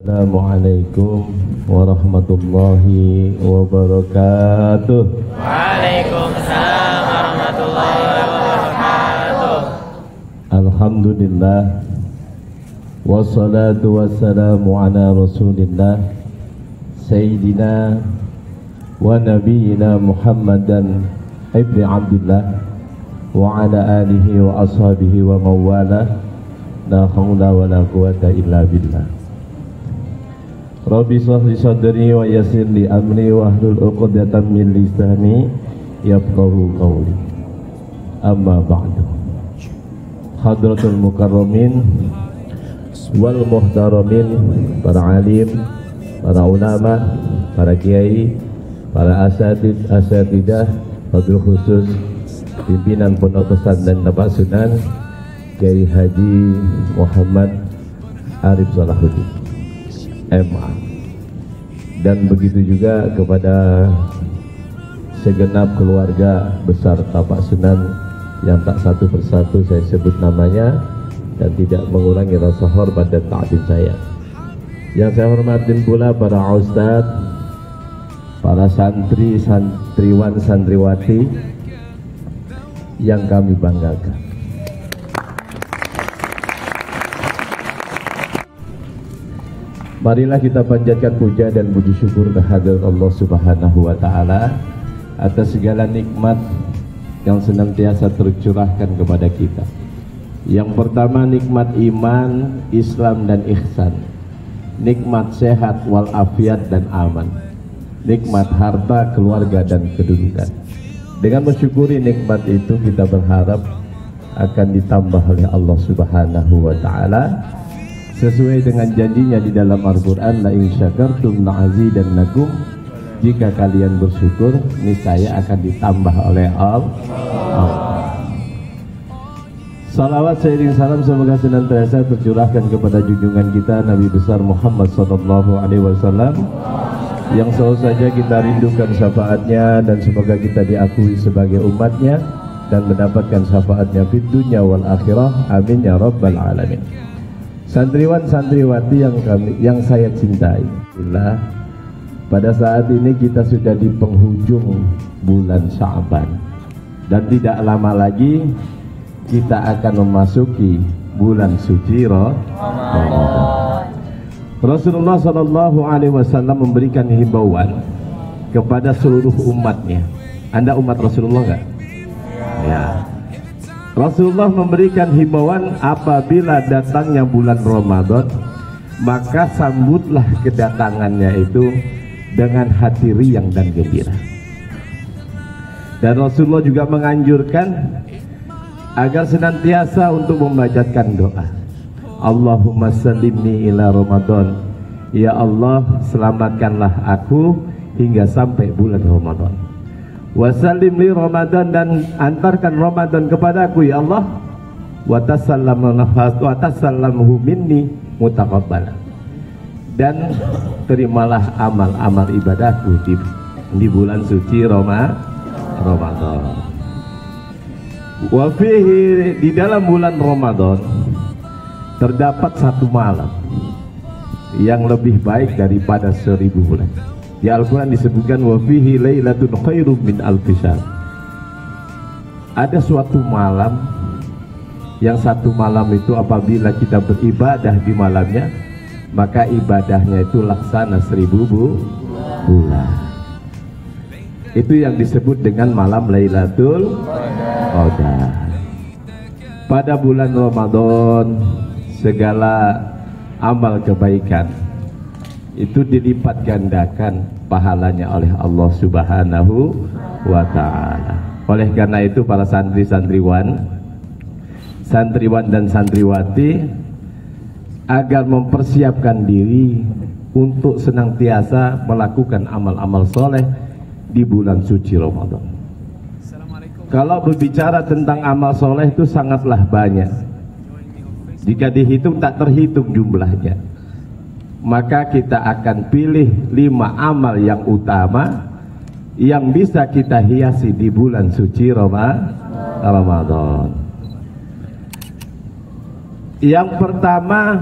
Assalamualaikum warahmatullahi wabarakatuh. Waalaikumsalam warahmatullahi wabarakatuh. Alhamdulillah, wassalatu wassalamu ala rasulillah Sayyidina wa nabiyyina Muhammadan ibni Abdullah wa ala alihi wa ashabihi wa mawala. La hawla wa la quwata illa billah. Rabbi shrah sadri wa yassir li amri wa hlul 'uqdatam min lisani yafqahu qawli. Amma ba'du. Hadratul mukarramin wal muhtaramin, para alim, para ulama, para kiai, para asatidah, wabil khusus pimpinan pondok pesantren Tapak Sunan Kiai Haji Muhammad Arif Salahuddin MA, dan begitu juga kepada segenap keluarga besar Tapak Sunan yang tak satu persatu saya sebut namanya dan tidak mengurangi rasa hormat dan ta'zim saya. Yang saya hormatin pula para ustaz, para santri, santriwan, santriwati yang kami banggakan. Marilah kita panjatkan puja dan puji syukur kehadirat Allah Subhanahu wa taala atas segala nikmat yang senantiasa tercurahkan kepada kita. Yang pertama, nikmat iman, Islam dan ihsan. Nikmat sehat walafiat dan aman. Nikmat harta, keluarga dan kedudukan. Dengan mensyukuri nikmat itu, kita berharap akan ditambah oleh Allah Subhanahu wa taala sesuai dengan janjinya di dalam Al-Quran, la in syakartum la'azidannakum, jika kalian bersyukur niscaya akan ditambah oleh Allah. Salawat seiring salam semoga senantiasa tercurahkan kepada junjungan kita Nabi besar Muhammad sallallahu alaihi wasallam yang selalu saja kita rindukan syafaatnya, dan semoga kita diakui sebagai umatnya dan mendapatkan syafaatnya di dunia wal akhirah. Amin ya rabbal alamin. Santriwan santriwati yang saya cintai, alhamdulillah, pada saat ini kita sudah di penghujung bulan Sya'ban dan tidak lama lagi kita akan memasuki bulan suci Ramadan. Rasulullah sallallahu alaihi wasallam memberikan himbauan kepada seluruh umatnya. Anda umat Rasulullah enggak? Ya. Rasulullah memberikan himbauan, apabila datangnya bulan Ramadan maka sambutlah kedatangannya itu dengan hati riang dan gembira. Dan Rasulullah juga menganjurkan agar senantiasa untuk membacakan doa, Allahumma sallimni ila Ramadan, ya Allah selamatkanlah aku hingga sampai bulan Ramadan. Wasallim li Ramadan, dan antarkan Ramadan kepadaku ya Allah. Wa tasallamhu minni mutaqabbala, dan terimalah amal-amal ibadahku di bulan suci Ramadan. Wa fihi, di dalam bulan Ramadan terdapat satu malam yang lebih baik daripada 1000 bulan. Di Al-Quran disebutkan wa fihi lailatun khairum min alfi syahr. Ada suatu malam, yang satu malam itu apabila kita beribadah di malamnya maka ibadahnya itu laksana 1000 bulan. Itu yang disebut dengan malam Lailatul Qadar. Pada bulan Ramadan segala amal kebaikan itu dilipat gandakan pahalanya oleh Allah Subhanahu wa ta'ala. Oleh karena itu para santriwan dan santriwati agar mempersiapkan diri untuk senantiasa melakukan amal-amal soleh di bulan suci Ramadan. Kalau berbicara tentang amal soleh itu sangatlah banyak, jika dihitung tak terhitung jumlahnya. Maka kita akan pilih 5 amal yang utama yang bisa kita hiasi di bulan suci Ramadan. Yang pertama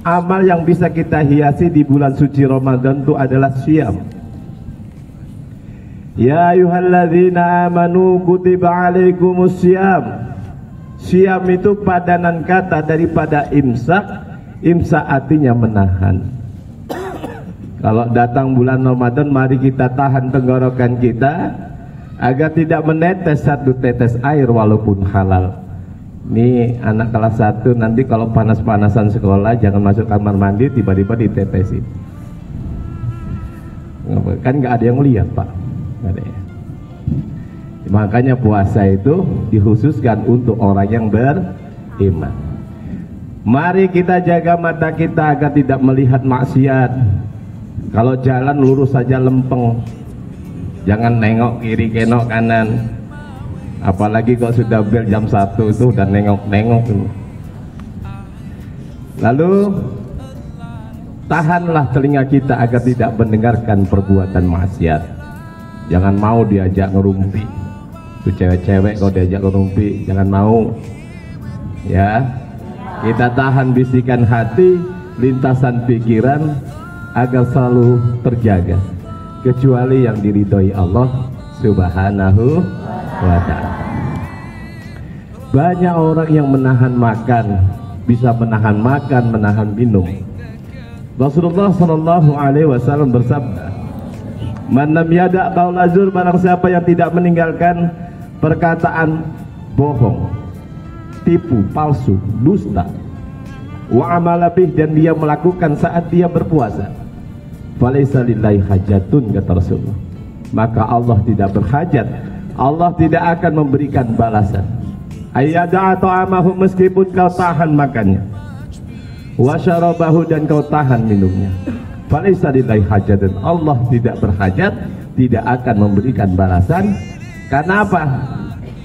amal yang bisa kita hiasi di bulan suci Ramadan itu adalah syam. Ya ayyuhalladzina amanu kutiba alaikumus syam. Syam itu padanan kata daripada imsak. Imsak artinya menahan. Kalau datang bulan Ramadan, mari kita tahan tenggorokan kita agar tidak menetes satu tetes air walaupun halal. Ini anak kelas 1 nanti kalau panas-panasan sekolah jangan masuk kamar mandi tiba-tiba ditetesin. Kan nggak ada yang lihat, Pak. Nggak ada ya. Makanya puasa itu dikhususkan untuk orang yang beriman. Mari kita jaga mata kita agar tidak melihat maksiat. Kalau jalan lurus saja lempeng, jangan nengok kiri, kenok kanan. Apalagi kalau sudah bel jam 1 itu udah nengok-nengok. Lalu tahanlah telinga kita agar tidak mendengarkan perbuatan maksiat. Jangan mau diajak ngerumpi. Itu cewek-cewek kalau diajak ngerumpi jangan mau. Ya, kita tahan bisikan hati, lintasan pikiran agar selalu terjaga, kecuali yang diridhoi Allah Subhanahu wa ta'ala. Banyak orang yang menahan makan, bisa menahan makan, menahan minum. Rasulullah sallallahu alaihi wasallam bersabda, "Man lam yada' qaul azur," barang siapa yang tidak meninggalkan perkataan bohong, tipu, palsu, dusta, wa amala bih, dan dia melakukan saat dia berpuasa, falaisa lillahi hajatun, kata Rasulullah, maka Allah tidak berhajat, Allah tidak akan memberikan balasan. Ayyada'a ta'amahu, meskipun kau tahan makannya, wa syarabahu, dan kau tahan minumnya, falaisa lillahi hajatun, Allah tidak berhajat, tidak akan memberikan balasan. Karena apa?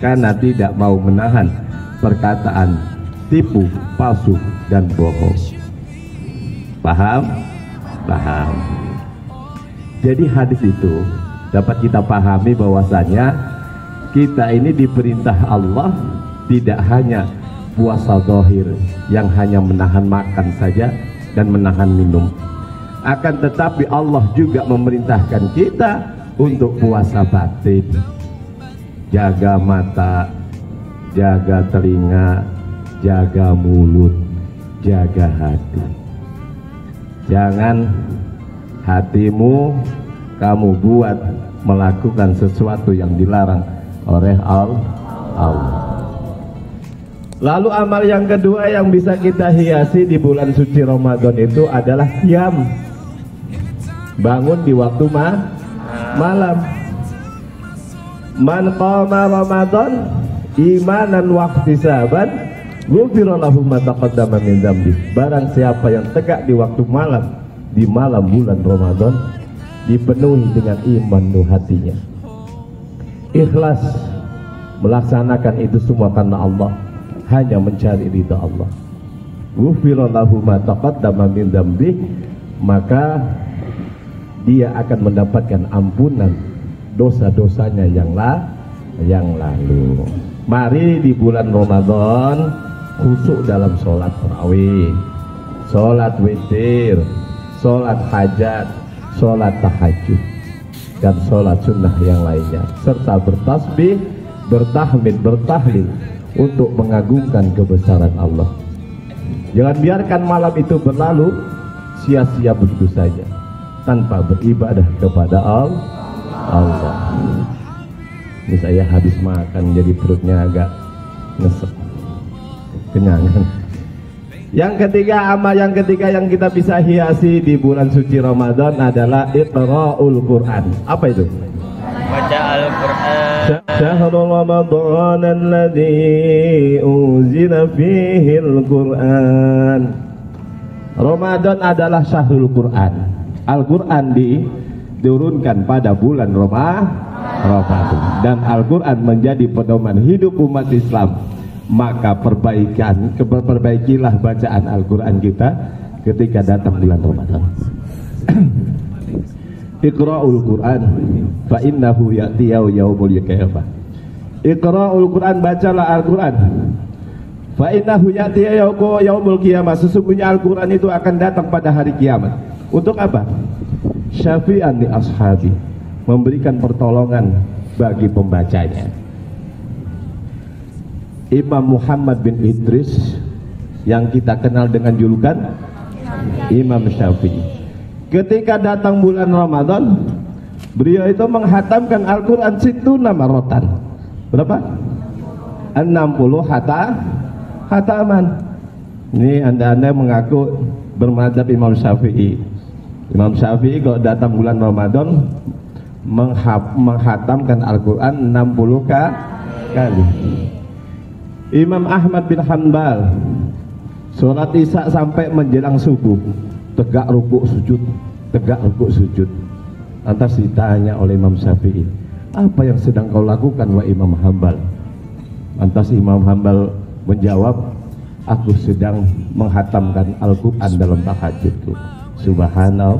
Karena tidak mau menahan perkataan tipu, palsu, dan bohong. Paham? Paham. Jadi hadis itu dapat kita pahami bahwasanya kita ini diperintah Allah tidak hanya puasa zahir yang hanya menahan makan saja dan menahan minum, akan tetapi Allah juga memerintahkan kita untuk puasa batin. Jaga mata, jaga telinga, jaga mulut, jaga hati. Jangan hatimu kamu buat melakukan sesuatu yang dilarang oleh Allah. Lalu amal yang kedua yang bisa kita hiasi di bulan suci Ramadan itu adalah qiyam. Bangun di waktu malam. Man qama Ramadan imanan wa ihtisaban ghufira lahu ma taqaddama min dzambi. Barang siapa yang tegak di waktu malam, di malam bulan Ramadan, dipenuhi dengan iman di hatinya, ikhlas melaksanakan itu semua karena Allah, hanya mencari ridha Allah, ghufira lahu ma taqaddama min dzambi, maka dia akan mendapatkan ampunan dosa-dosanya yang lalu. Mari di bulan Ramadan khusyuk dalam sholat tarawih, sholat witir, sholat hajat, sholat tahajud, dan sholat sunnah yang lainnya, serta bertasbih, bertahmid, bertahlil untuk mengagungkan kebesaran Allah. Jangan biarkan malam itu berlalu sia-sia begitu saja tanpa beribadah kepada Allah. Ini saya habis makan jadi perutnya agak nyesek, kenyangan. Yang ketiga, amal yang ketiga yang kita bisa hiasi di bulan suci Ramadan adalah iqra'ul Quran. Apa itu? Baca Al-Quran. Syahrul Ramadan alladzi unzila fihi al-Quran. Ramadan adalah syahrul Quran. Al-Quran diturunkan pada bulan Ramadan, dan Al-Quran menjadi pedoman hidup umat Islam. Maka perbaikilah bacaan Al-Quran kita ketika datang bulan Ramadan. Iqra'ul Quran fa innahu ya'ti yaumul qiyamah. Iqra'ul Quran, bacalah Al-Quran. Fa innahu ya'ti yaumul qiyamah, sesungguhnya Al-Quran itu akan datang pada hari kiamat. Untuk apa? Syafi'an li ashabi, memberikan pertolongan bagi pembacanya. Imam Muhammad bin Idris yang kita kenal dengan julukan Imam Syafi'i, ketika datang bulan Ramadan, beliau itu menghatamkan Al-Quran situna marrotan. Berapa? 60 hataman. Ini anda mengaku bermadzhab Imam Syafi'i. Imam Syafi'i kalau datang bulan Ramadan menghatamkan Al-Quran 60 kali. Imam Ahmad bin Hanbal sholat isya sampai menjelang subuh, tegak rukuk sujud, tegak rukuk sujud. Lantas ditanya oleh Imam Syafi'i, apa yang sedang kau lakukan wahai Imam Hanbal? Lantas Imam Hanbal menjawab, aku sedang menghatamkan Al-Quran dalam tahajudku. Subhanallah.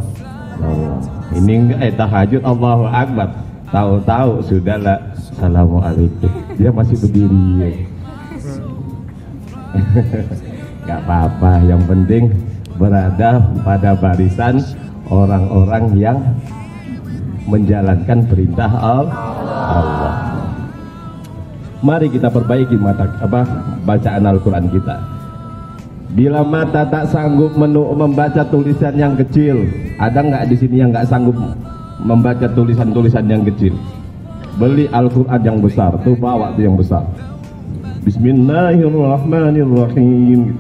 Ini enggak tahajud Allahu Akbar, tahu-tahu sudahlah Assalamualaikum, dia masih berdiri. Gak apa-apa, yang penting berada pada barisan orang-orang yang menjalankan perintah Allah. Mari kita perbaiki bacaan Al-Quran kita. Bila mata tak sanggup membaca tulisan yang kecil, ada nggak di sini yang nggak sanggup membaca tulisan-tulisan yang kecil? Beli Al-Quran yang besar, tuh bawa tuh yang besar. Bismillahirrahmanirrahim.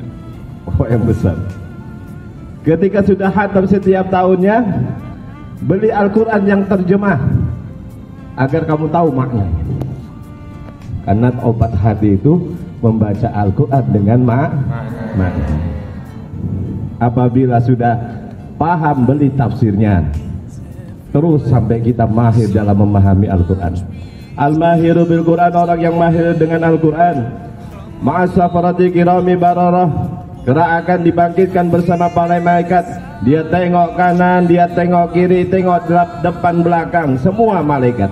Oh, yang besar. Ketika sudah khatam setiap tahunnya, beli Al-Quran yang terjemah agar kamu tahu maknanya. Karena obat hati itu membaca Al-Quran dengan makna. Apabila sudah paham, beli tafsirnya. Terus sampai kita mahir dalam memahami Al-Quran. Al-mahiru bil Quran, orang yang mahir dengan Al-Quran, ma'asafarati kirami bararah, kera akan dibangkitkan bersama para malaikat. Dia tengok kanan, dia tengok kiri, tengok depan belakang, semua malaikat.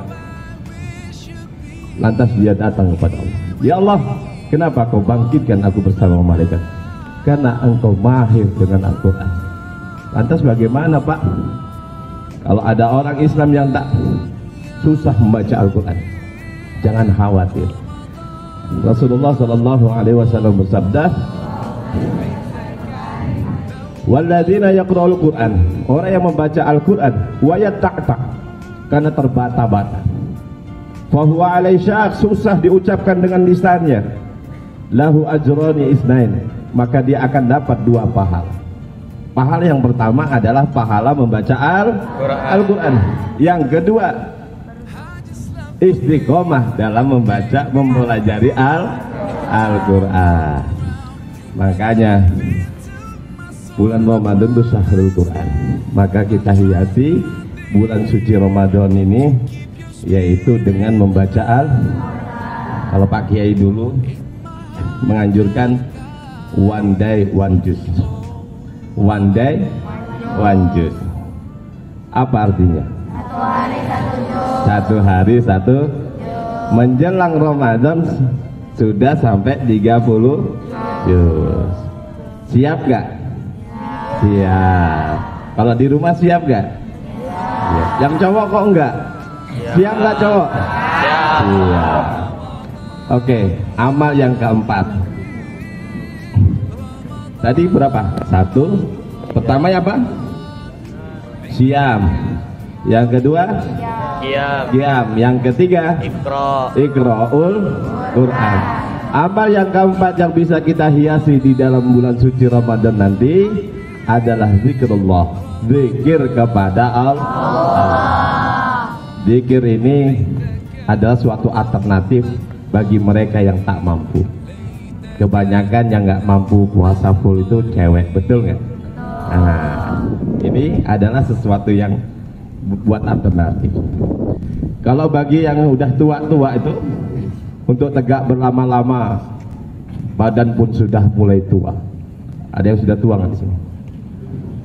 Lantas dia datang kepada Allah, ya Allah, kenapa kau bangkitkan aku bersama malaikat? Karena engkau mahir dengan Al-Quran. Lantas bagaimana Pak kalau ada orang Islam yang tak susah membaca Al-Quran? Jangan khawatir. Rasulullah SAW bersabda, walladzina yaqra'ul Qur'an, orang yang membaca Al-Quran wa yatta'ta, karena terbata-bata, fahuwa alai syak, susah diucapkan dengan lisannya, lahu ajrani isnain, maka dia akan dapat 2 pahala. Pahala yang pertama adalah pahala membaca Al-Quran. Yang kedua, istiqomah dalam mempelajari Al-Quran. Makanya bulan Ramadan itu syahrul Quran. Maka kita hiasi bulan suci Ramadan ini yaitu dengan membaca kalau Pak Kiai dulu menganjurkan one day one juz. One day one juz. Apa artinya? Satu hari satu. Menjelang Ramadan sudah sampai 30 juz. Siap gak? Siap. Kalau di rumah siap gak? Siap. Yang cowok kok enggak? Siap gak cowok? Siap. Oke, amal yang keempat. Tadi berapa? 1. Pertama ya Pak? Siam. Yang kedua? Qiyam. Yang ketiga? Iqra'ul Quran. Amal yang keempat yang bisa kita hiasi di dalam bulan suci Ramadan nanti adalah zikrullah, zikir kepada Allah. Zikir ini adalah suatu alternatif bagi mereka yang tak mampu. Kebanyakan yang nggak mampu puasa full itu cewek, betul nggak? Nah, ini adalah sesuatu yang buat alternatif. Kalau bagi yang udah tua-tua itu, untuk tegak berlama-lama, badan pun sudah mulai tua. Ada yang sudah tua nggak di sini?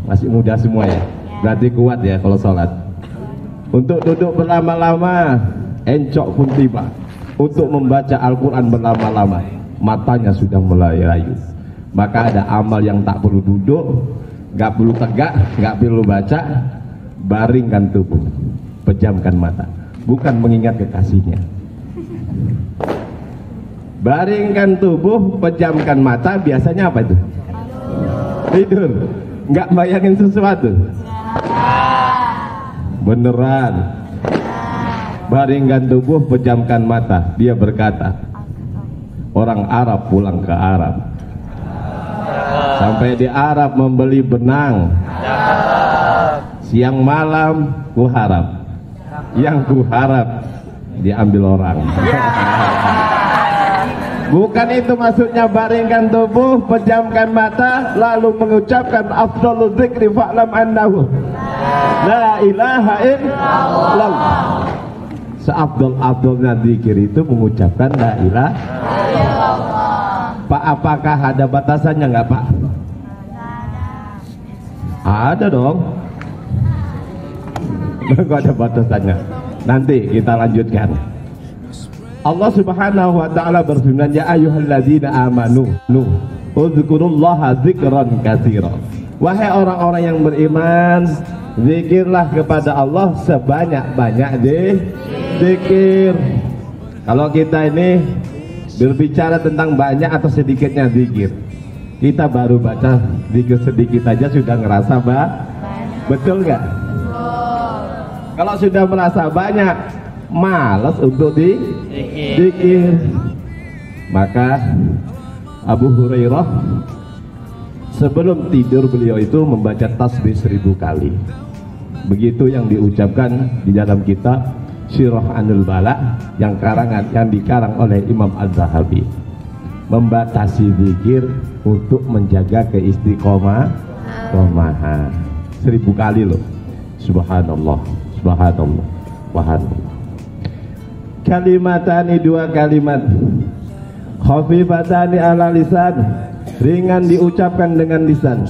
Masih muda semua ya? Berarti kuat ya kalau sholat. Untuk duduk berlama-lama, encok pun tiba. Untuk membaca Al-Quran berlama-lama, matanya sudah mulai layu. Maka ada amal yang tak perlu duduk, nggak perlu tegak, nggak perlu baca. Baringkan tubuh, pejamkan mata, bukan mengingat kekasihnya. Baringkan tubuh, pejamkan mata, biasanya apa itu? Tidur, nggak bayangin sesuatu. Beneran. Baringkan tubuh, pejamkan mata. Dia berkata, orang Arab pulang ke Arab, sampai di Arab membeli benang. Siang malam ku harap, yang ku harap diambil orang. Bukan itu maksudnya. Baringkan tubuh, pejamkan mata, lalu mengucapkan afdhalul dzikri fa'lam annahu la ilaha illallah. Seafdal-afdalnya zikir itu mengucapkan la ilaha illallah. Pak, apakah ada batasannya enggak, Pak? Ada dong. Enggak ada batasannya. Nanti kita lanjutkan. Allah Subhanahu wa taala berfirman, ya ayyuhalladzina amanu uzkurullaha dzikran katsiran. Wahai orang-orang yang beriman, zikirlah kepada Allah sebanyak-banyak zikir. Kalau kita ini berbicara tentang banyak atau sedikitnya zikir, kita baru baca zikir sedikit aja sudah ngerasa betul nggak? Kalau sudah merasa banyak, malas untuk zikir. Maka Abu Hurairah sebelum tidur beliau itu membaca tasbih 1000 kali. Begitu yang diucapkan di dalam kitab Syirah Anul Bala yang dikarang oleh Imam Az-Zahabi. Membatasi zikir untuk menjaga keistiqomahan. 1000 kali loh. Subhanallah, subhanallah, subhanallah. Kalimatani, 2 kalimat. Khafifatani ala lisan, ringan diucapkan dengan lisan.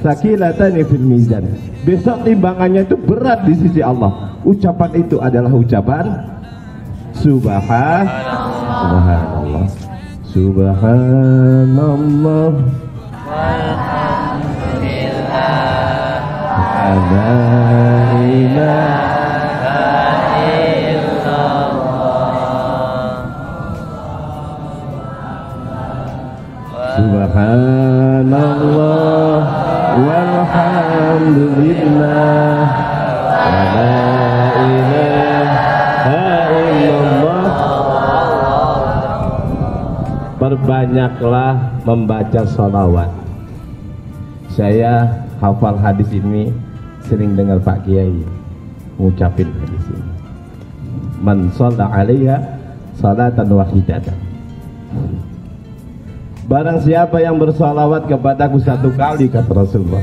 Sakilatani fil mizan, besok timbangannya itu berat di sisi Allah. Ucapan itu adalah ucapan subhanallah, subhanallah, walhamdulillah, la ilaha illallah, subhanallah walhamdulillah, la ilaha illallah. Perbanyaklah membaca sholawat. Saya hafal hadis ini, sering dengar Pak Kiai ngucapin hadis ini. Man shalla 'alaiha salatan wahidatan. Barang siapa yang bersalawat kepadaku 1 kali, kata Rasulullah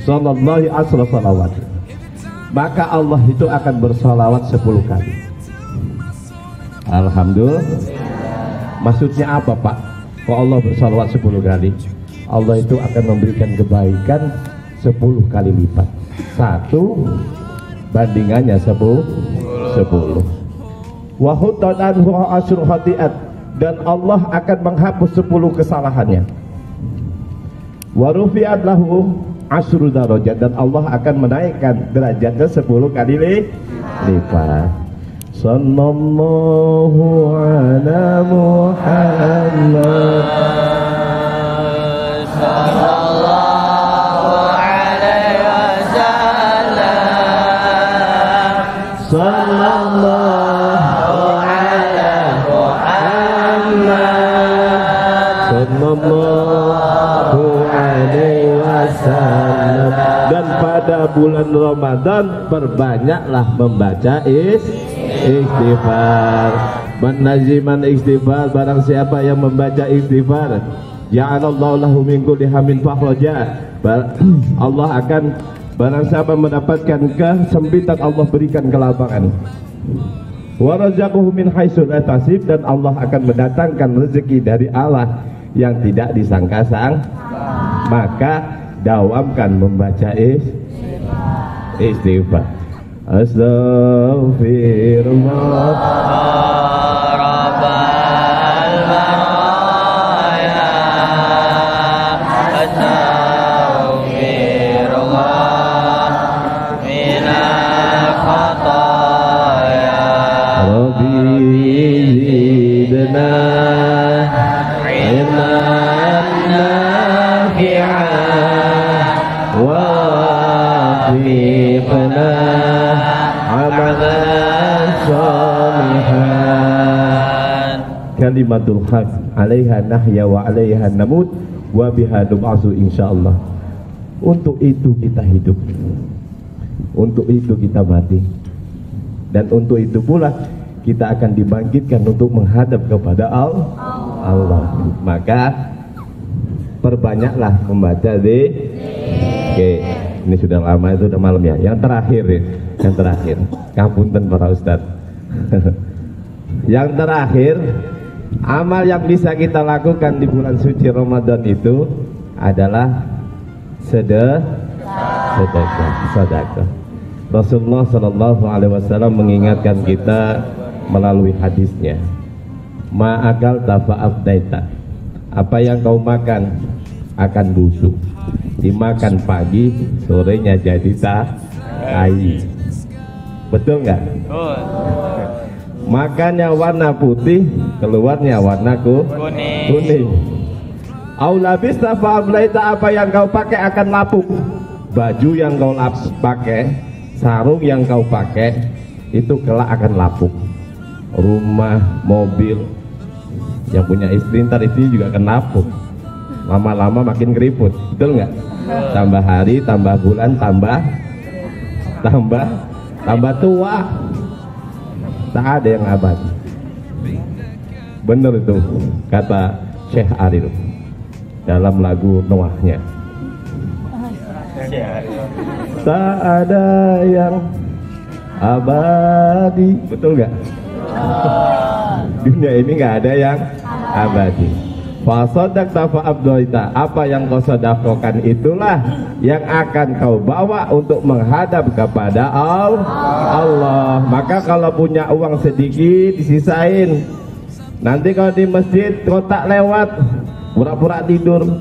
sallallahu alaihi wasallam, maka Allah itu akan bersalawat 10 kali. Alhamdulillah. Maksudnya apa, Pak? Kok Allah bersalawat 10 kali? Allah itu akan memberikan kebaikan 10 kali lipat. 1 bandingannya 10. Wa huttat anhu asyru khati'at, dan Allah akan menghapus 10 kesalahannya. Wa rufi'at lahu asyru darajat, dan Allah akan menaikkan derajatnya 10 kali lipat. Sallallahu ala Muhammad, sallallahu alaihi wasallam, sallallahu ala Muhammad, sallallahu alaihi wasallam. Dan pada bulan Ramadan perbanyaklah membaca istighfar. Menaziman istighfar, barang siapa yang membaca istighfar, ja'alallahu lahu min kulli hammin fakhraja. Allah akan, barang siapa mendapatkan kesempitan, Allah berikan kelapangan. Wa razaqahu min haitsu la yahtasib, dan Allah akan mendatangkan rezeki dari Allah yang tidak disangka-sangka. Maka dawamkan membaca istighfar. Astaghfirullah rabbal وفقنا عملا صالحا kalimatul haq 'alaiha nahya wa 'alaiha namut wa biha nub'atsu insyaallah. Untuk itu kita hidup, untuk itu kita mati, dan untuk itu pula kita akan dibangkitkan untuk menghadap kepada Allah. Maka perbanyaklah membaca zikir. Ini sudah lama, itu udah malam ya. Yang terakhir ya, yang terakhir. Ngapunten para ustaz. Yang terakhir, amal yang bisa kita lakukan di bulan suci Ramadan itu adalah sedekah. Rasulullah Shallallahu Alaihi Wasallam mengingatkan kita melalui hadisnya, ma'akal tafa'afdaita, apa yang kau makan akan busuk, dimakan pagi sorenya jadi tai. Betul nggak? Makannya warna putih, keluarnya warna kuning. Aulabis tafa'afdaita, apa yang kau pakai akan lapuk. Baju yang kau pakai, sarung yang kau pakai itu kelak akan lapuk. Rumah, mobil, yang punya istri ntar istri juga akan lapuk. Lama-lama makin keriput, betul nggak? Tambah hari, tambah bulan, tambah tua. Tak ada yang abadi. Bener itu kata Syekh Arif dalam lagu Noahnya. Tak ada yang abadi, betul nggak? Dunia ini nggak ada yang abadi. Fasodaqta fa'abdaita, apa yang kau sedekahkan itulah yang akan kau bawa untuk menghadap kepada Allah. Maka kalau punya uang sedikit disisain. Nanti kalau di masjid kotak lewat, pura-pura tidur.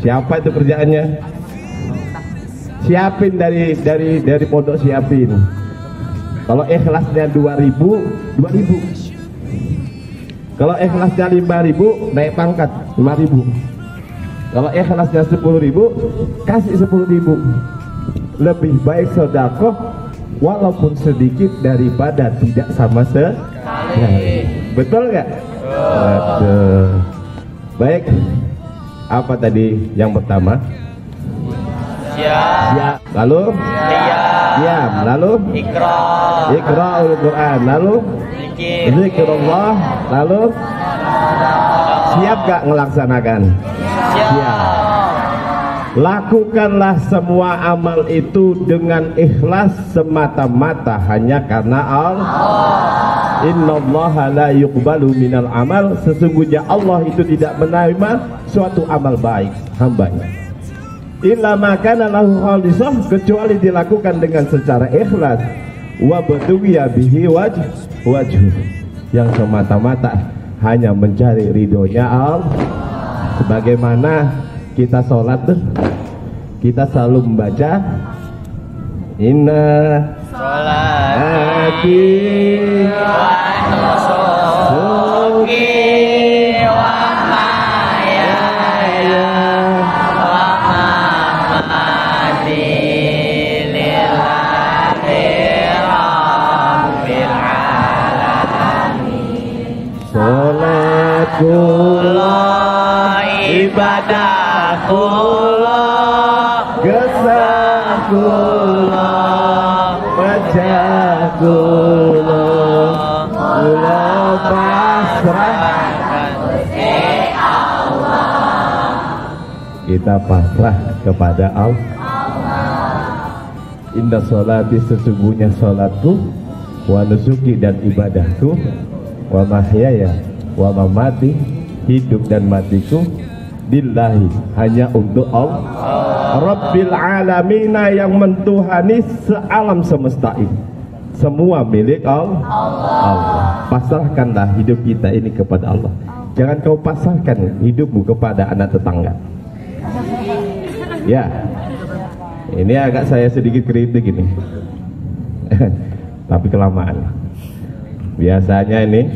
Siapa itu kerjaannya? Siapin dari pondok, siapin. Kalau ikhlasnya 2.000. Kalau ikhlasnya 5.000, naik pangkat 5.000. Kalau ikhlasnya 10.000, kasih 10.000. Lebih baik sedekah walaupun sedikit daripada tidak sama sekali. Betul nggak? Betul. Baik. Apa tadi yang pertama? Siap. Lalu? Diam. Lalu? Iqra'ul Quran. Lalu? Zikrullah. Lalu? Siap gak ngelaksanakan? Siap. Lakukanlah semua amal itu dengan ikhlas semata-mata hanya karena Allah. Innallaha la yuqbalu minal amal, sesungguhnya Allah itu tidak menerima suatu amal baik hambanya illa ma kana lahu khalisah, kecuali dilakukan dengan secara ikhlas, wa batuwiya bihi wajhu, yang semata-mata hanya mencari ridhonya Allah. Sebagaimana kita sholat tuh, kita selalu membaca inna sholati wa nusuki wa mahyaya wa mamati lillahi rabbil alamin. Sholatullah ibadahullah gesahullah wajahullah kula pasrah. Kita pasrah kepada Allah. Inna sholati, sesungguhnya sholatku, wa nusuki, dan ibadahku, wa mahyaya wa mamati, hidup dan matiku, lillahi, hanya untuk Allah, Rabbil alamina, yang mentuhani sealam semesta ini. Semua milik Allah. Pasrahkanlah hidup kita ini kepada Allah. Jangan kau pasrahkan hidupmu kepada anak tetangga. Ya, ini agak saya sedikit kritik ini. Tapi kelamaan. Biasanya ini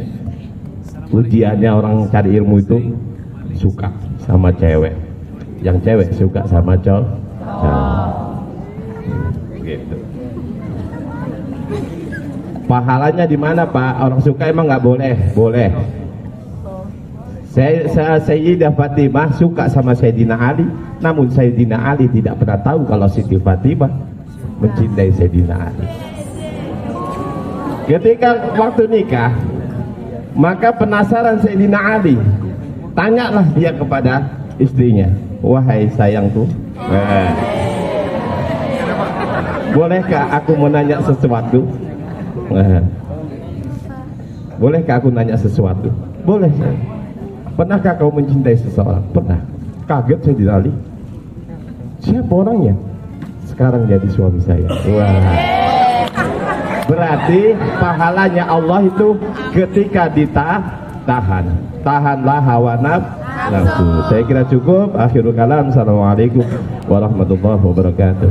ujiannya orang cari ilmu itu suka sama cewek, yang cewek suka sama cowok. Gitu. Pahalanya di mana Pak? Orang suka emang nggak boleh? Boleh. Sayyidah Fatimah suka sama Sayyidina Ali, namun Sayyidina Ali tidak pernah tahu kalau Siti Fatimah mencintai Sayyidina Ali. Ketika waktu nikah, maka penasaran Sayyidina Ali, tanyalah dia kepada istrinya, wahai sayangku, bolehkah aku menanya sesuatu? Bolehkah aku nanya sesuatu? Boleh sayang. Pernahkah kau mencintai seseorang? Pernah. Kaget Sayyidina Ali. Siapa orangnya? Sekarang jadi suami saya. Wah. Berarti pahalanya Allah itu ketika ditahan. Tahanlah hawa nafsu. Saya kira cukup. Akhirul kalam. Assalamualaikum warahmatullahi wabarakatuh.